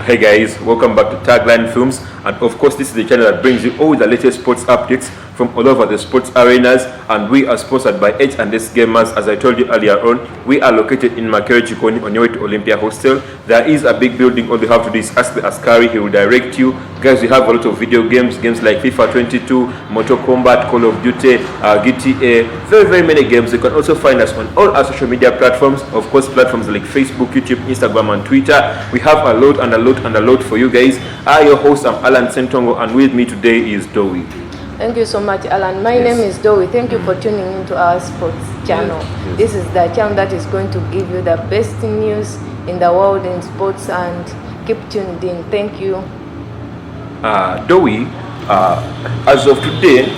Hey guys, welcome back to Tagline Films, and of course this is the channel that brings you all the latest sports updates from all over the sports arenas, and we are sponsored by H&S Gamers. As I told you earlier on, we are located in Makere Chikoni on your way to Olympia Hostel. There is a big building. All you have to do is ask the Askari, he will direct you. Guys, we have a lot of video games like FIFA 22, Mortal Kombat, Call of Duty, GTA, very many games. You can also find us on all our social media platforms, of course platforms like Facebook, YouTube, Instagram and Twitter. We have a lot for you guys. I, your host, I'm Allan Sentongo, and with me today is Dowie. Thank you so much, Allan. My name is Dowie. Thank you for tuning into our sports channel. Yes. This is the channel that is going to give you the best news in the world in sports, and keep tuned in. Thank you. Dowie, as of today,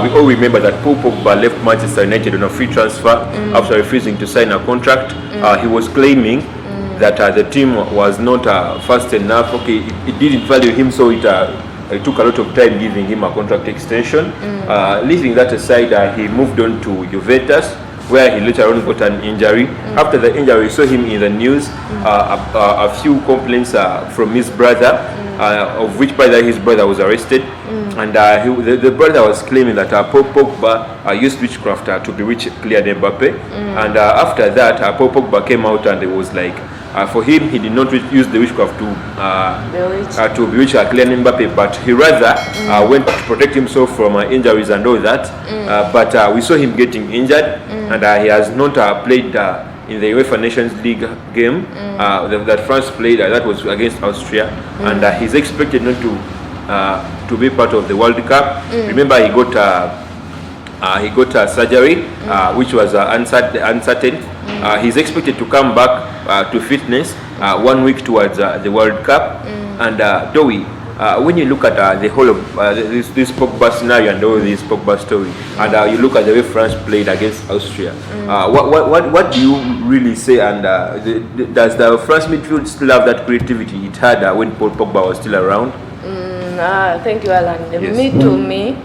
we all remember that Pogba left Manchester United on a free transfer after refusing to sign a contract. He was claiming that the team was not fast enough. Okay, it didn't value him, so it took a lot of time giving him a contract extension. Leaving that aside, he moved on to Juventus, where he later on got an injury. After the injury, we saw him in the news. A few complaints from his brother, of which his brother was arrested. And the brother was claiming that Pogba used witchcraft to bewitch Kylian Mbappe. And after that, Pogba came out and it was like, for him, he did not use the witchcraft to bewitch Kylian Mbappe, but he rather went to protect himself from injuries and all that. But we saw him getting injured, and he has not played in the UEFA Nations League game that France played. That was against Austria, and he's expected not to be part of the World Cup. Remember, he got surgery, which was uncertain. He's expected to come back to fitness 1 week towards the World Cup. And Dowie, when you look at the whole of this Pogba scenario and all this Pogba story, and you look at the way France played against Austria, what do you really say? And does the France midfield still have that creativity it had when Paul Pogba was still around? Thank you, Allan. Yes. To me,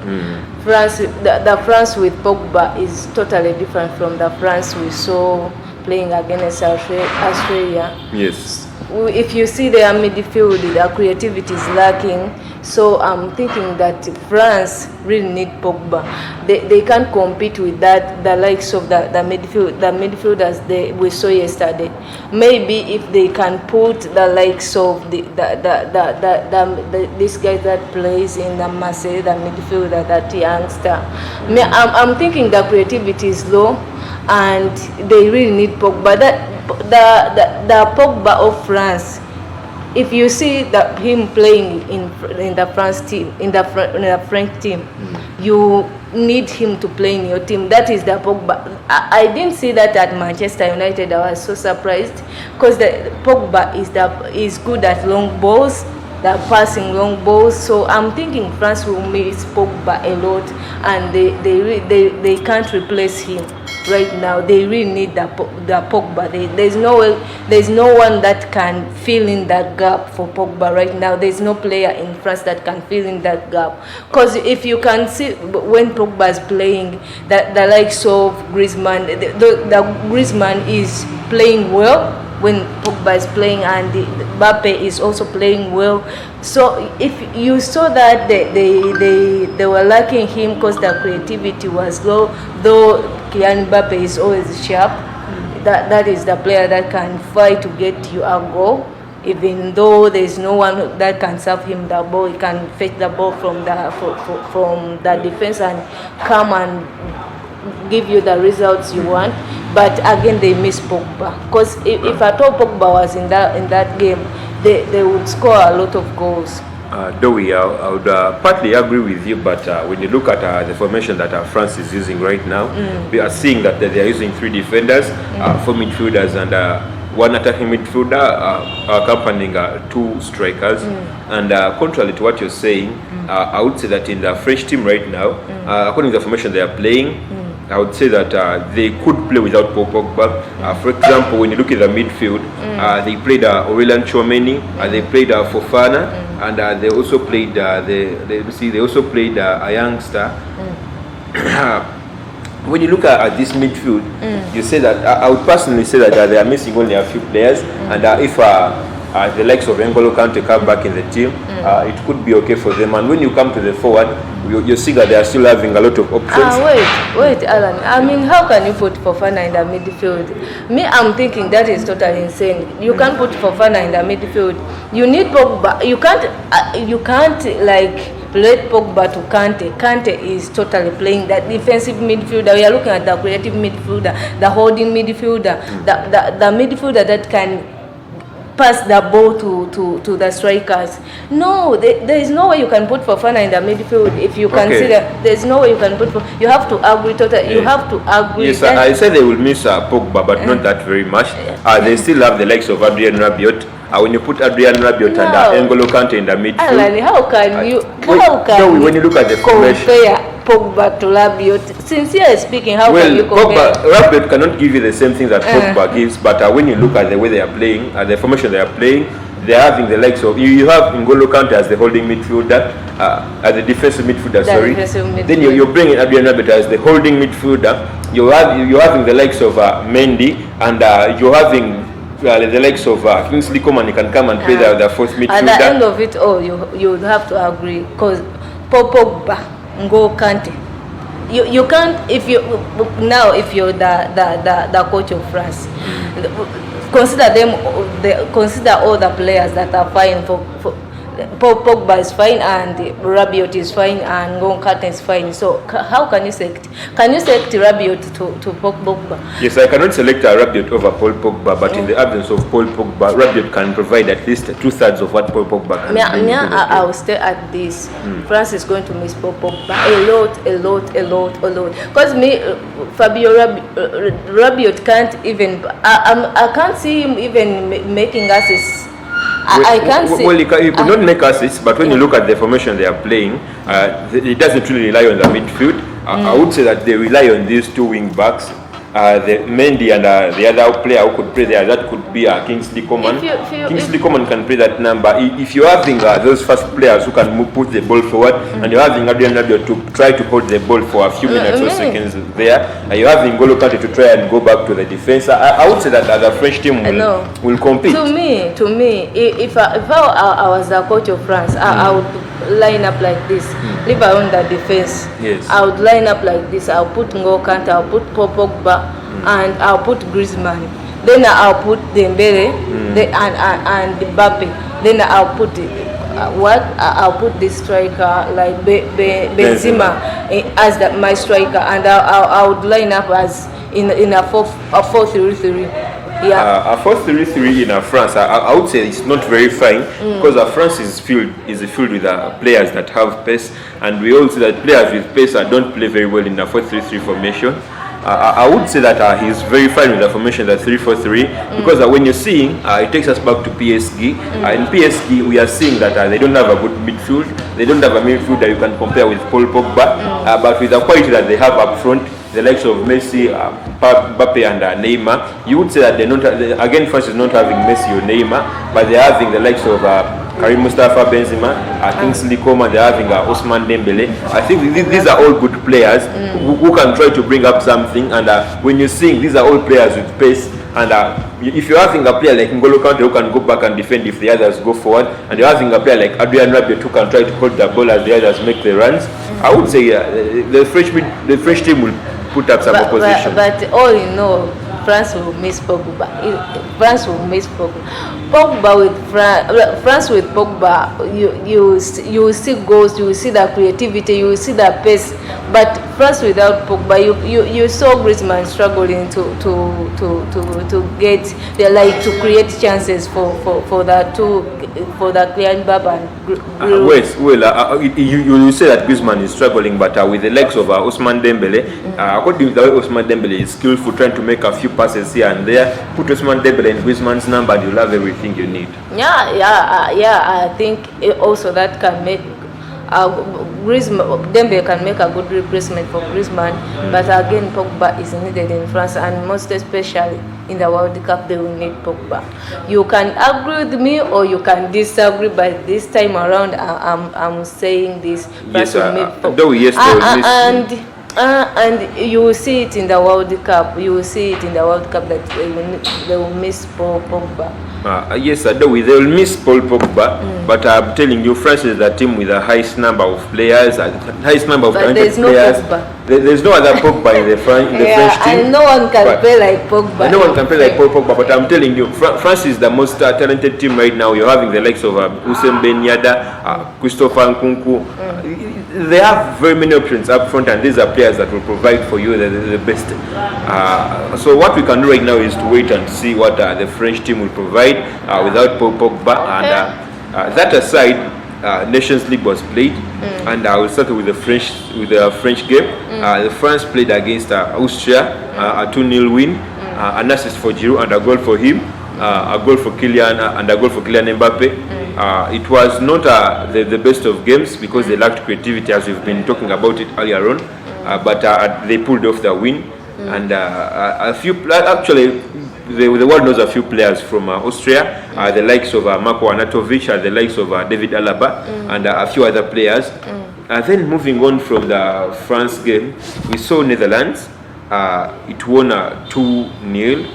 France, the France with Pogba is totally different from the France we saw playing against Australia. Yes. If you see their midfield, their creativity is lacking. So I'm thinking that France really need Pogba. They can't compete with the likes of the midfielders we saw yesterday. Maybe if they can put the likes of this guy that plays in the Marseille, the midfielder, that youngster. I'm thinking the creativity is low, and they really need Pogba. The Pogba of France, if you see him playing in the France team, in the French team, you need him to play in your team. That is the Pogba. I didn't see that at Manchester United. I was so surprised, because the Pogba is good at long balls, the passing long balls. So I'm thinking France will miss Pogba a lot, and they can't replace him. Right now, they really need the Pogba. There's no one that can fill in that gap for Pogba right now. There's no player in France that can fill in that gap. Because if you can see when Pogba is playing, the likes of Griezmann, the Griezmann is playing well when Pogba is playing, and Mbappe is also playing well. So if you saw that they were lacking him because the creativity was low, though Kylian Mbappe is always sharp. That is the player that can fight to get you a goal. Even though there is no one that can serve him the ball, he can fetch the ball from the defense and come and give you the results you want. But again, they miss Pogba, because if at all Pogba was in that game, they would score a lot of goals. Dowie, I would partly agree with you, but when you look at the formation that France is using right now, we are seeing that they are using 3 defenders, 4 midfielders, and one attacking midfielder accompanying 2 strikers. And contrary to what you're saying, I would say that in the French team right now, according to the formation they are playing, I would say that they could play without Paul Pogba. For example, when you look at the midfield, they played Aurelien Tchouameni, they played Fofana, and they also played a youngster. When you look at this midfield, you say that I would personally say that they are missing only a few players, and if the likes of N'Golo Kante come back in the team, it could be okay for them. And when you come to the forward, you see that they are still having a lot of options. Wait, Allan. I mean, how can you put Fofana in the midfield? Me, I'm thinking that is totally insane. You can't put Fofana in the midfield. You need Pogba. You can't like let Pogba to Kante. Kante is totally playing that defensive midfielder. We are looking at the creative midfielder, the holding midfielder, the midfielder that can pass the ball to the strikers. No, there is no way you can put Fofana in the midfield. If you consider, there is no way you can put. You have to agree totally. You have to agree. Yes, I said they will miss Pogba, but not that very much. They still have the likes of Adrien Rabiot. When you put Adrien Rabiot and N'Golo Kante in the midfield, Allan, how can you when you look at the compare Pogba to Rabiot? Sincerely speaking, how can you compare? Rabiot cannot give you the same thing that Pogba gives, but when you look at the way they are playing, the formation they are playing, they are having the likes of you have N'Golo Kante as the holding midfielder, as the defensive midfielder. Then you're bringing Adrien Rabiot as the holding midfielder. You're having the likes of Mendy, and you're having the likes of Kingsley Coman. He can come and play the fourth midfielder. At the end of it all, you would have to agree, because Pogba, N'Golo Kante, you can't, if you're the coach of France, consider all the players that are fine for Pogba is fine and Rabiot is fine and N'Golo Kante is fine. So how can you select? Can you select Rabiot to Pogba? Yes, I cannot select Rabiot over Paul Pogba, but in the absence of Paul Pogba, Rabiot can provide at least 2/3 of what Paul Pogba can bring. I will stay at this. France is going to miss Paul Pogba a lot. Because Rabiot can't even. I can't see him even making assists. I can't see. Well, he could not make assists, but when you look at the formation they are playing, it doesn't really rely on the midfield. I would say that they rely on these two wing backs, the Mendy and the other player who could play there. That could be Kingsley Coman. Kingsley Coman can play that number. If you're having those first players who can put the ball forward, and you're having Adrien Rabiot to try to hold the ball for a few minutes or seconds there, and you're having N'Golo Kante to try and go back to the defense, I would say that the French team will compete. To me, if I was the coach of France, I would line up like this. Leave around the defense. Yes. I would line up like this. I'll put N'Golo Kante, I'll put Pogba, and I'll put Griezmann. Then I'll put Dembele and Mbappe. Then I'll put I'll put this striker like Benzema as my striker, and I would line up as in a 4-3-3. Yeah. A 4-3-3 in France, I would say it's not very fine, because France is filled with players that have pace, and we all see that players with pace don't play very well in a 4-3-3 formation. I would say that he's very fine with the formation, the 3-4-3, because when you're seeing, it takes us back to PSG. In PSG, we are seeing that they don't have a good midfield. They don't have a midfield that you can compare with Paul Pogba, but with the quality that they have up front, the likes of Messi, Mbappe and Neymar, you would say that again, France is not having Messi or Neymar, but they're having the likes of Karim Mustafa, Benzema, Kingsley Coman, they're having Ousmane Dembele. I think these are all good players who can try to bring up something, and when you're seeing these are all players with pace, and if you're having a player like N'Golo Kante who can go back and defend if the others go forward, and you're having a player like Adrien Rabiot who can try to hold the ball as the others make the runs, I would say the French team will put up some opposition. But all in all, France will miss Pogba. France will miss Pogba. France with Pogba, you will see goals, you will see the creativity, you will see the pace. But France without Pogba, you saw Griezmann struggling to get to create chances for the Kylian Mbappe and you say that Griezmann is struggling, but with the legs of Ousmane Dembele, according to the way Ousmane Dembele is skillful, trying to make a few passes here and there, put Ousmane Dembele in Griezmann's number, and you'll have everything you need. I think also that can make Dembele can make a good replacement for Griezmann, but again Pogba is needed in France, and most especially in the World Cup they will need Pogba. You can agree with me or you can disagree, but this time around I'm saying this. France will need Pogba. Yes, And you will see it in the World Cup. You will see it in the World Cup that they will miss Pogba. Yes, Dowie, they will miss Paul Pogba, but I'm telling you, France is the team with the highest number of players, highest number of talented players. There's no other Pogba in the French team. And no one can play like Pogba. No one can play like Paul Pogba, but I'm telling you, France is the most talented team right now. You're having the likes of Houssem Ben Yedder, Christopher Nkunku. They have very many options up front, and these are players that will provide for you the best. So what we can do right now is to wait and see what the French team will provide without Paul Pogba. And that aside, Nations League was played, and I will start with the French game. The France played against Austria, a 2-0 win, an assist for Giroud and a goal for him, a goal for Kylian and a goal for Kylian Mbappe. It was not the best of games because they lacked creativity, as we've been talking about it earlier on, but they pulled off the win. And a few, actually, the world knows a few players from Austria, the likes of Marko Arnautovic, the likes of David Alaba, and a few other players. Then moving on from the France game, we saw Netherlands. It won 2-0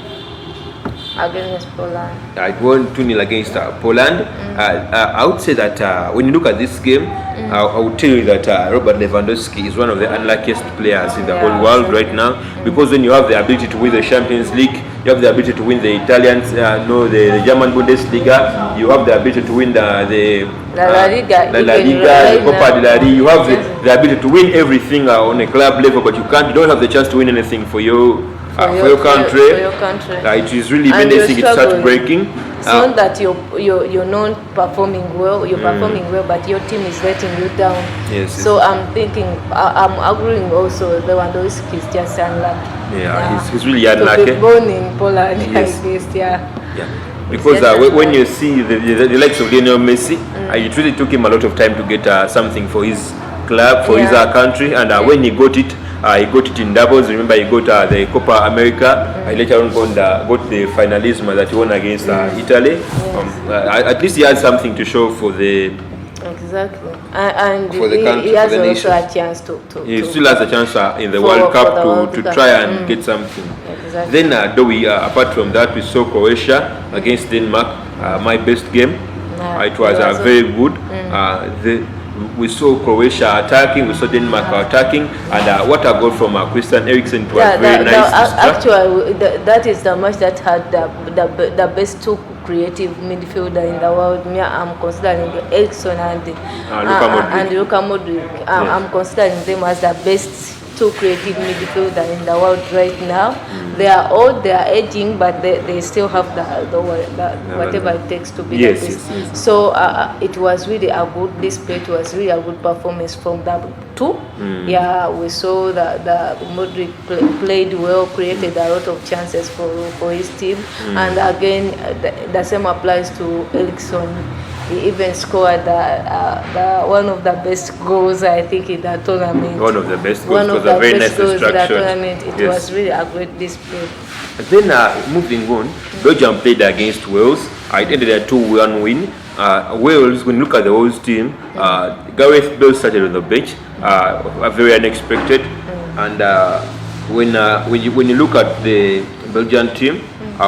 against Poland. It won 2-0 against Poland. I would say that when you look at this game, I would tell you that Robert Lewandowski is one of the unluckiest players in the whole world right now, because when you have the ability to win the Champions League, you have the ability to win the Italians, the German Bundesliga, you have the ability to win the La Liga, the Copa del Rey, you have the ability to win everything on a club level, but you don't have the chance to win anything for your country. It is really menacing. It starts breaking. It's not that you're not performing well. You're performing well, but your team is letting you down. Yes. So I'm thinking, I'm agreeing also. Lewandowski is just unlucky. He's really unlucky. To be born in Poland, yes. I guess. Yeah. Because when you see the likes of Lionel Messi, it really took him a lot of time to get something for his club, for his country, and when he got it in doubles. Remember, he got the Copa America. Later on got the finalism that he won against Italy. At least he had something to show for the and for the country, he has for the also nation. a chance to he still has a chance in the World Cup to try and get something. Exactly. Then Dowie, apart from that, we saw Croatia against Denmark. My best game. It was very good. We saw Croatia attacking, we saw Denmark attacking, and what a goal from Christian Eriksen. It was very nice. Actually, that is the match that had the best two creative midfielder in the world. I'm considering Eriksen and Luka Modric. I'm considering them as the best two creative midfielder in the world right now. They are old, they are aging, but they still have the whatever it takes to be the best. Yes. So it was really a good display. It was really a good performance from the two. Yeah, we saw that Modric played well, created a lot of chances for his team, and again the same applies to Eriksen. He even scored one of the best goals, I think, in the tournament. One of the best goals. It was a very nice distraction. It was really a great display. Then moving on, Belgium played against Wales. It ended a 2-1 win. Wales, when you look at the Wales team, Gareth Bale started on the bench, very unexpected. And when you look at the Belgian team,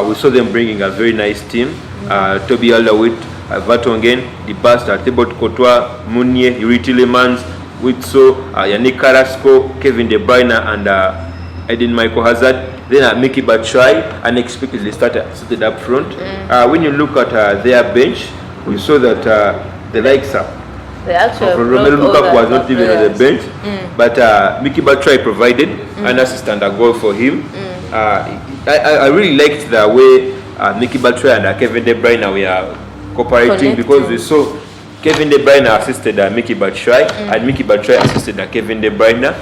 we saw them bringing a very nice team. Toby Alderweireld, Vertonghen, De Bast, Thibaut Courtois, Meunier, Yuri Tielemans, Witsel, Yannick Carrasco, Kevin De Bruyne, and Eden Michael Hazard. Then Miki Batshuayi unexpectedly started up front. When you look at their bench, we saw that the likes of Romelu Lukaku was not even on the bench, but Miki Batshuayi provided an assist and a goal for him. I really liked the way Miki Batshuayi and Kevin De Bruyne were cooperating, because we saw Kevin De Bruyne assisted Miki Batshuayi, and Miki Batshuayi assisted Kevin De Bruyne.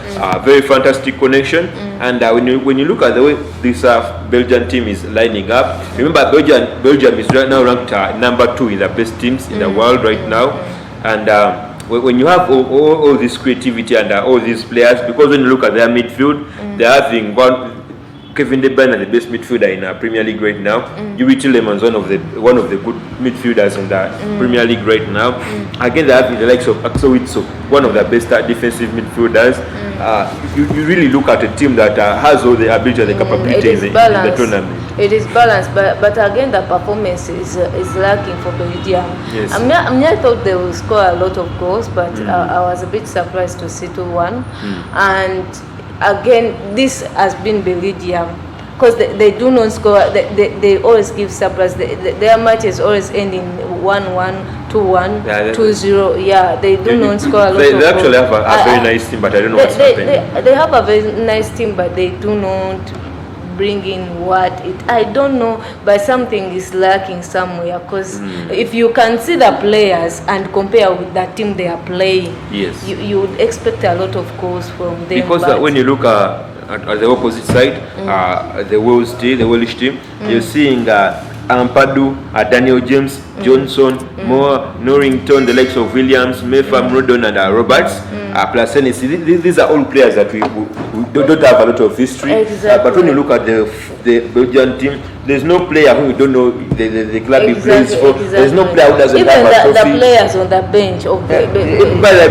Very fantastic connection. And when you look at the way this Belgian team is lining up, remember Belgium is right now ranked number 2 in the best teams in the world right now. And when you have all this creativity and all these players, because when you look at their midfield, they're having Kevin De Bruyne, the best midfielder in Premier League right now. Yuri Tillemans, one of the good midfielders in the Premier League right now. Again, they have the likes of Axel Witsel, one of the best defensive midfielders. You really look at a team that has all the ability and the capability in the tournament. It is balanced, but again, the performance is lacking for Belgium. Yes. I thought they will score a lot of goals, but I was a bit surprised to see 2-1. And again, this has been Belgium, because they do not score. They always give surprise. Their matches always end in 1-1, 2-1, 2-0. Yeah, they do not score a lot of goals. They actually have a very nice team, but I don't know what's happening. They have a very nice team, but they do not bring in I don't know, but something is lacking somewhere, because if you can see the players and compare with the team they are playing, yes, you would expect a lot of goals from them. Because when you look at the opposite side, the Welsh team, you're seeing Ampadu, Daniel James, Johnson, Moore, Norrington, the likes of Williams, Mayfam, Rodon, and Roberts, plus Hennessy. These are all players that we don't have a lot of history. Exactly. But when you look at the Belgian team, there's no player who you don't know the club he plays for. There's no player who doesn't have a trophy. Even the players on the bench of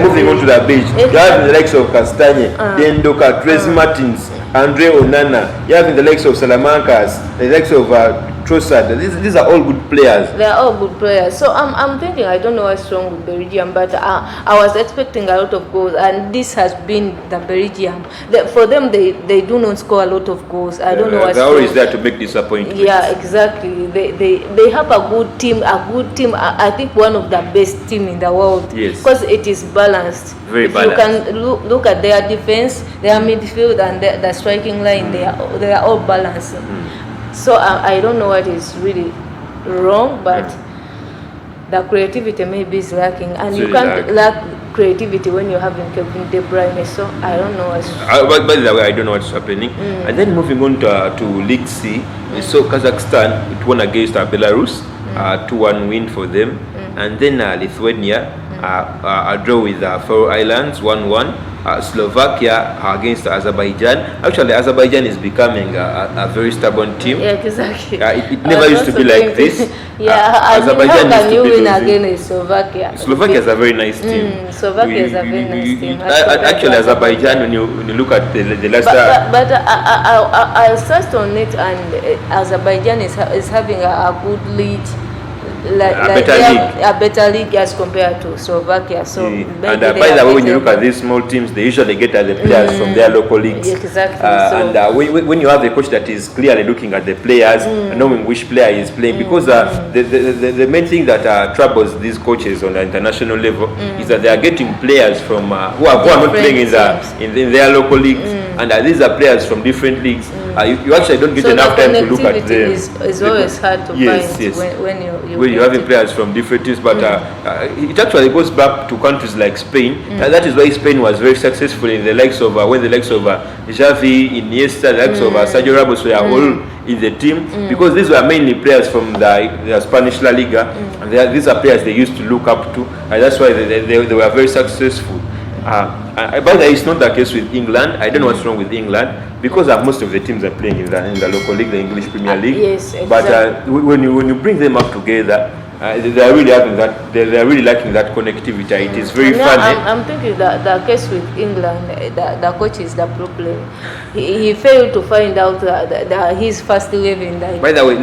moving on to the bench, you have the likes of Castagne, Dendoka, Tracy Martins, Andre Onana. You have the likes of Salamancas, the likes of Trossard. These are all good players. They are all good players. So I'm thinking, I don't know what's wrong with Belgium, but I was expecting a lot of goals, and this has been the Belgium. For them, they do not score a lot of goals. I don't know what's wrong. They're always there to make disappointments. Yeah, exactly. They have a good team. I think one of the best team in the world. Yes. Because it is balanced. Very balanced. You can look at their defense, their midfield, and the striking line. They are all balanced. So I don't know what is really wrong, but the creativity maybe is lacking, and you can't lack creativity when you're having Kevin De Bruyne. So I don't know what's by the way, I don't know what's happening. And then moving on to League C, we saw Kazakhstan, it won against Belarus, 2-1 win for them. And then Lithuania, a draw with Faroe Islands, 1-1. Slovakia against Azerbaijan. Actually, Azerbaijan is becoming a very stubborn team. Yeah, exactly. It never used to be like this. Azerbaijan how can you win against Slovakia? Slovakia is a very nice team. Slovakia is a very nice team. Actually, Azerbaijan, when you look at the last... But I searched on it, and Azerbaijan is having a good lead. A better league as compared to Slovakia. So and by the way, when you look at these small teams, they usually get the players from their local leagues. Exactly. And when you have a coach that is clearly looking at the players, knowing which player is playing, because the main thing that troubles these coaches on the international level is that they are getting players from who are not playing in their local leagues, and these are players from different leagues. You actually don't get enough time to look at them. It's always hard to find when you're having players from different teams, but it actually goes back to countries like Spain. That is why Spain was very successful in the likes of when the likes of Xavi, Iniesta, the likes of Sergio Ramos were all in the team, because these were mainly players from the Spanish La Liga, and these are players they used to look up to, and that's why they were very successful. But it's not the case with England. I don't know what's wrong with England, because most of the teams are playing in the local league, the English Premier League. Yes, exactly. But when you bring them up together, they are really having that. They are really lacking that connectivity. It is very funny. I'm thinking that the case with England, the coach is the problem. He failed to find out that his first 11. By the way,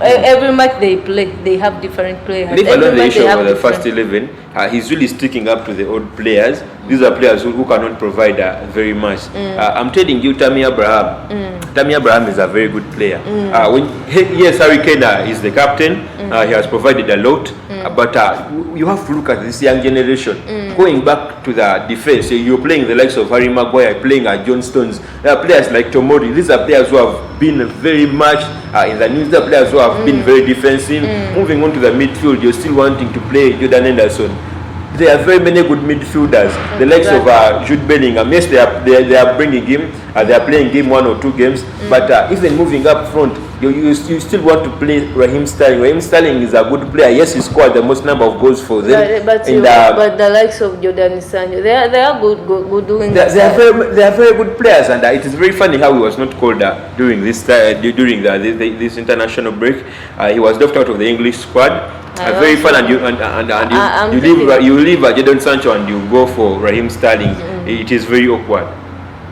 every match they play, they have different players. Leave alone the issue of the first 11. He's really sticking up to the old players. These are players who cannot provide very much. I'm telling you, Tammy Abraham. Tammy Abraham is a very good player. Yes, Harry Kane is the captain. He has provided a lot. But you have to look at this young generation. Going back to the defense, you're playing the likes of Harry Maguire, playing John Stones. There are players like Tomori. These are players who have been very much in the news. There are players who have been very defensive. Moving on to the midfield, you're still wanting to play Jordan Henderson. there are very many good midfielders. The likes of Jude Bellingham. Yes, they are bringing him. They are playing him 1 or 2 games. But even moving up front, you still want to play Raheem Sterling. Raheem Sterling is a good player. Yes, he scored the most number of goals for them. But the likes of Jordan Sancho, they are good doing. They are very good players, and it is very funny how he was not called during this this international break. He was left out of the English squad. Very fun, and you leave Jadon Sancho and you go for Raheem Sterling. It is very awkward.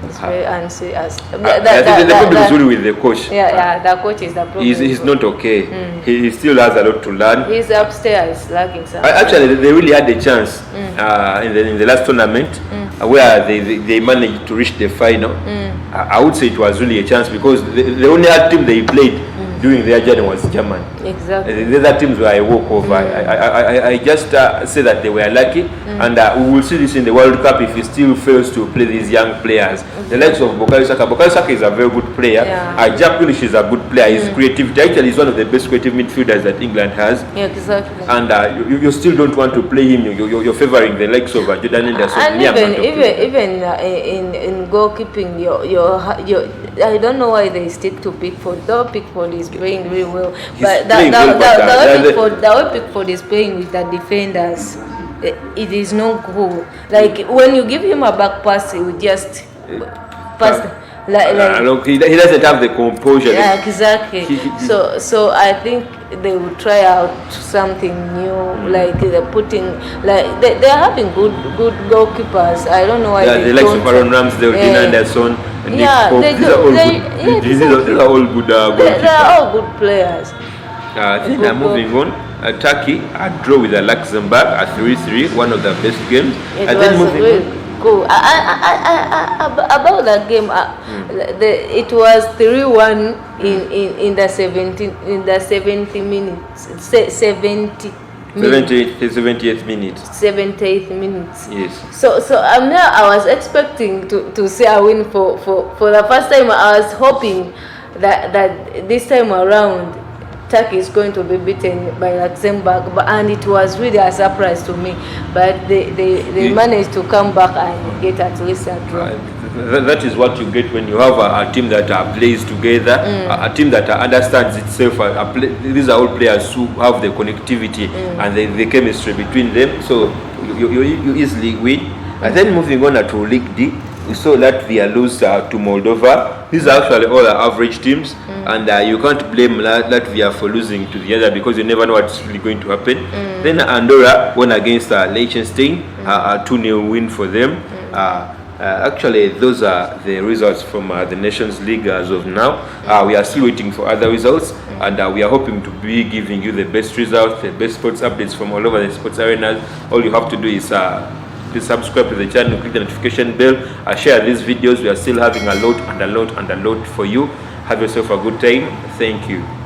It's very unserious. The problem is really with the coach. The coach is the problem. He's not okay. He still has a lot to learn. He's upstairs lacking something. Actually, they really had a chance in the last tournament where they managed to reach the final. I would say it was really a chance because the only other team they played during their journey was Germany. Exactly. The other teams were a walkover. I just say that they were lucky, and we will see this in the World Cup if he still fails to play these young players. The likes of Bukayo Saka. Bukayo Saka is a very good player. Jack Grealish is a good player. His creativity, actually, is one of the best creative midfielders that England has. Yeah, exactly. And you still don't want to play him. You're favoring the likes of Jordan Henderson. And even in goalkeeping, I don't know why they stick to Pickford. Though Pickford is playing really well, but the way Pickford is playing with the defenders, it is no good. Like when you give him a back pass, he will just pass. He doesn't have the composure. Yeah, exactly. So I think they will try out something new. Like they're putting, they're having good goalkeepers. I don't know why. Yeah, they like Aaron Ramsdale, Dean Anderson. These are all good goalkeepers. They are all good players. Moving on, Turkey draw with Luxembourg at 3-3, one of the best games. Cool. About that game, it was 3-1 in the 70 minutes. 78th minute. 78th minutes. Yes. So now I was expecting to see a win for the first time. I was hoping that this time around Turkey is going to be beaten by Luxembourg, and it was really a surprise to me. But they managed to come back and get at least a draw. That is what you get when you have a team that plays together, a team that understands itself. These are all players who have the connectivity and the chemistry between them, so you easily win. And then moving on to League D, we saw Latvia lose to Moldova. These are actually all average teams, and you can't blame Latvia for losing to the other because you never know what's really going to happen. Then Andorra won against Liechtenstein, a 2-0 win for them. Actually, those are the results from the Nations League as of now. We are still waiting for other results, and we are hoping to be giving you the best results, the best sports updates from all over the sports arenas. All you have to do is please subscribe to the channel, click the notification bell, share these videos. We are still having a lot for you. Have yourself a good time. Thank you.